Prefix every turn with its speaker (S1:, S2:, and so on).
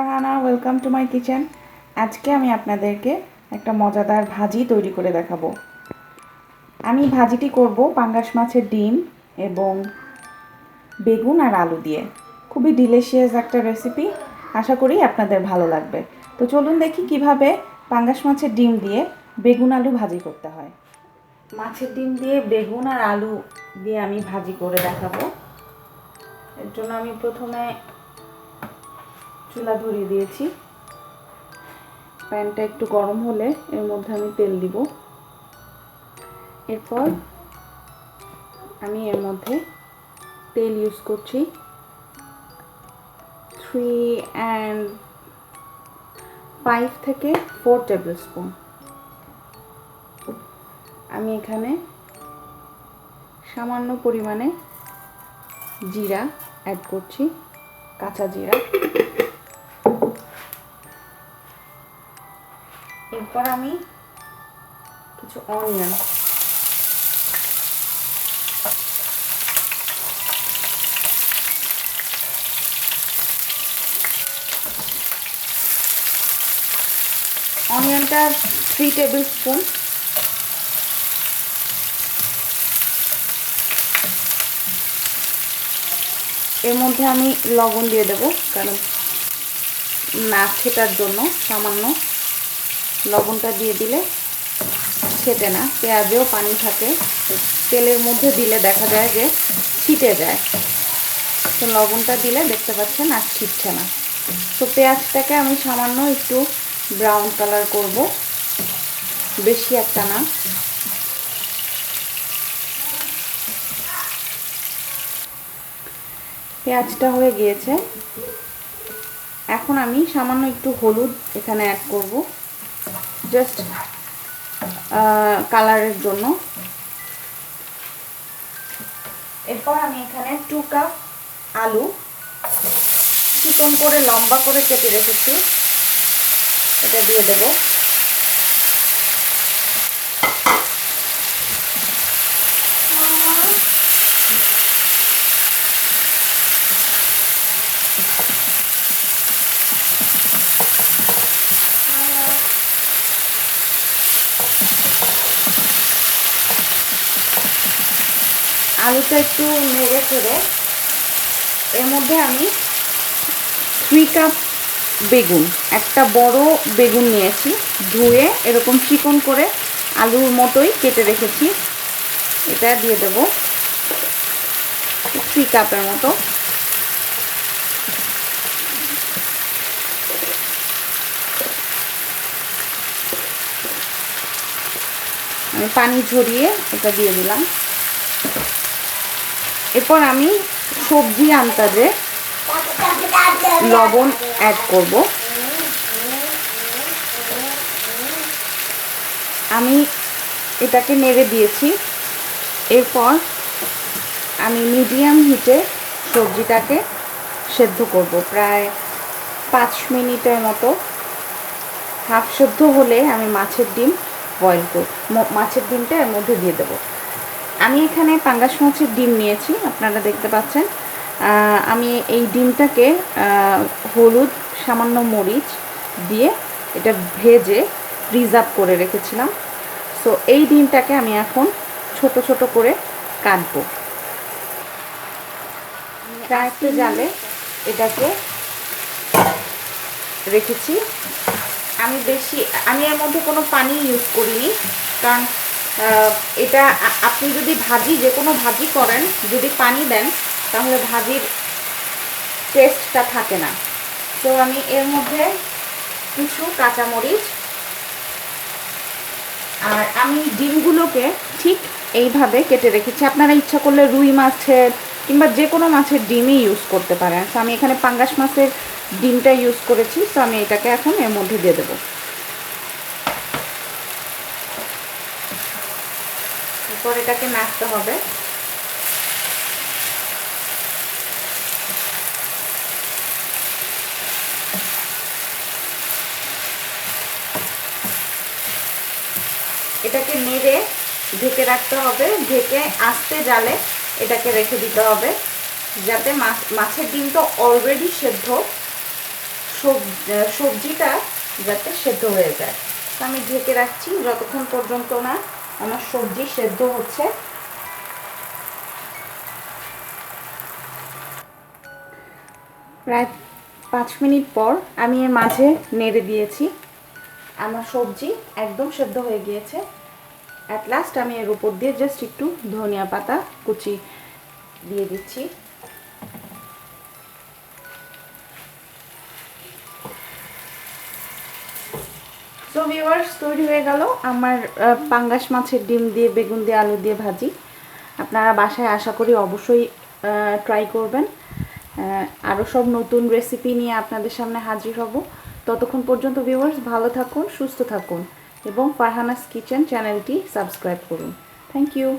S1: Farhana, welcome to my kitchen. আজকে আমি আপনাদেরকে একটা মজাদার ভাজি তৈরি করে দেখাবো। আমি ভাজিটি করব পাঙ্গাস মাছের ডিম এবং বেগুন আর আলু দিয়ে। খুবই ডিলিশিয়াস একটা রেসিপি, আশা করি আপনাদের ভালো লাগবে। তো চলুন দেখি কিভাবে পাঙ্গাস মাছের ডিম দিয়ে বেগুন আলু ভাজি করতে হয়। মাছের ডিম দিয়ে বেগুন আর আলু দিয়ে আমি ভাজি করে দেখাবো। এর জন্য আমি প্রথমে চুলা ধরিয়ে দিয়েছি। প্যানটা একটু গরম হলে এর মধ্যে আমি তেল দিব। এরপর আমি এর মধ্যে তেল ইউজ করছি 5 থেকে 4 টেবিল স্পুন। আমি এখানে সামান্য পরিমাণে জিরা অ্যাড করছি, কাঁচা জিরা। এরপর আমি কিছু অনিয়নটা 3 টেবিল স্পুন। এর মধ্যে আমি লবণ দিয়ে দেবো, কারণ না ছেটার জন্য সামান্য লবণটা দিয়ে দিলে ছেটে না। পেঁয়াজেও পানি থাকে, তেলের মধ্যে দিলে দেখা যায় যে ছিটে যায়। তো লবণটা দিলে দেখতে পাচ্ছেন আর ছিটছে না। তো পেঁয়াজটাকে আমি সামান্য একটু ব্রাউন কালার করব, বেশি একটা না। পেঁয়াজটা হয়ে গিয়েছে। এখন আমি সামান্য একটু হলুদ এখানে অ্যাড করব, জাস্ট কালারের জন্য। এরপর আমি এখানে 2 কাপ আলু চিকন করে লম্বা করে কেটে রেখেছি, এটা দিয়ে দেব। আলুটা একটু নেড়ে চেড়ে এর মধ্যে আমি 3 কাপ বেগুন, একটা বড় বেগুন নিয়েছি, ধুয়ে এরকম চিকন করে আলুর মতোই কেটে রেখেছি, এটা দিয়ে দেব 3 কাপের মতো। আমি পানি ঝরিয়ে এটা দিয়ে দিলাম। এরপর আমি সবজি আন্দাজে লবণ অ্যাড করব। আমি এটাকে নেড়ে দিয়েছি। এরপর আমি মিডিয়াম হিটে সবজিটাকে সেদ্ধ করব প্রায় 5 মিনিটের মতো। হাফ সেদ্ধ হলে আমি মাছের ডিম বয়েল করব, মাছের ডিমটা এর মধ্যে দিয়ে দেব। আমি এখানে পাঙ্গাস মাছের ডিম নিয়েছি, আপনারা দেখতে পাচ্ছেন। আমি এই ডিমটাকে হলুদ, সামান্য মরিচ দিয়ে এটা ভেজে প্রিজার্ভ করে রেখেছিলাম। সো এই ডিমটাকে আমি এখন ছোট ছোট করে কাটবো। চারটে জালে এটাকে রেখেছি। আমি এর মধ্যে কোনো পানি ইউজ করিনি, কারণ এটা আপনি যদি যে কোনো ভাজি করেন, যদি পানি দেন তাহলে ভাজির টেস্টটা থাকে না। তো আমি এর মধ্যে কিছু কাঁচামরিচ আর আমি ডিমগুলোকে ঠিক এইভাবে কেটে রেখেছি। আপনারা ইচ্ছা করলে রুই মাছের কিংবা যে কোনো মাছের ডিমই ইউজ করতে পারেন। তো আমি এখানে পাঙ্গাস মাছের ডিমটা ইউজ করেছি। তো আমি এটাকে এখন এর মধ্যে দিয়ে দেবো। এরপর এটাকে নাড়তে হবে। এটাকে নেড়ে ঢেকে রাখতে হবে, ঢেকে আস্তে জালে এটাকে রেখে দিতে হবে, যাতে মাছের ডিম তো অলরেডি সেদ্ধ, সবজিটা যাতে সেদ্ধ হয়ে যায়। তো আমি ঢেকে রাখছি যতক্ষণ পর্যন্ত না আমার সবজি সেদ্ধ হচ্ছে। প্রায় 5 মিনিট পর আমি এর মাঝে নেড়ে দিয়েছি। আমার সবজি একদম সেদ্ধ হয়ে গিয়েছে। অ্যাট লাস্ট আমি এর উপর দিয়ে জাস্ট একটু ধনিয়া পাতা কুচি দিয়ে দিচ্ছি। সো ভিউয়ার্স, তৈরি হয়ে গেল আমার পাঙ্গাস মাছের ডিম দিয়ে বেগুন দিয়ে আলু দিয়ে ভাজি। আপনারা বাসায় আশা করি অবশ্যই ট্রাই করবেন। আরও সব নতুন রেসিপি নিয়ে আপনাদের সামনে হাজির হব। ততক্ষণ পর্যন্ত ভিউয়ার্স ভালো থাকুন, সুস্থ থাকুন এবং ফারহানাস কিচেন চ্যানেলটি সাবস্ক্রাইব করুন। Thank you.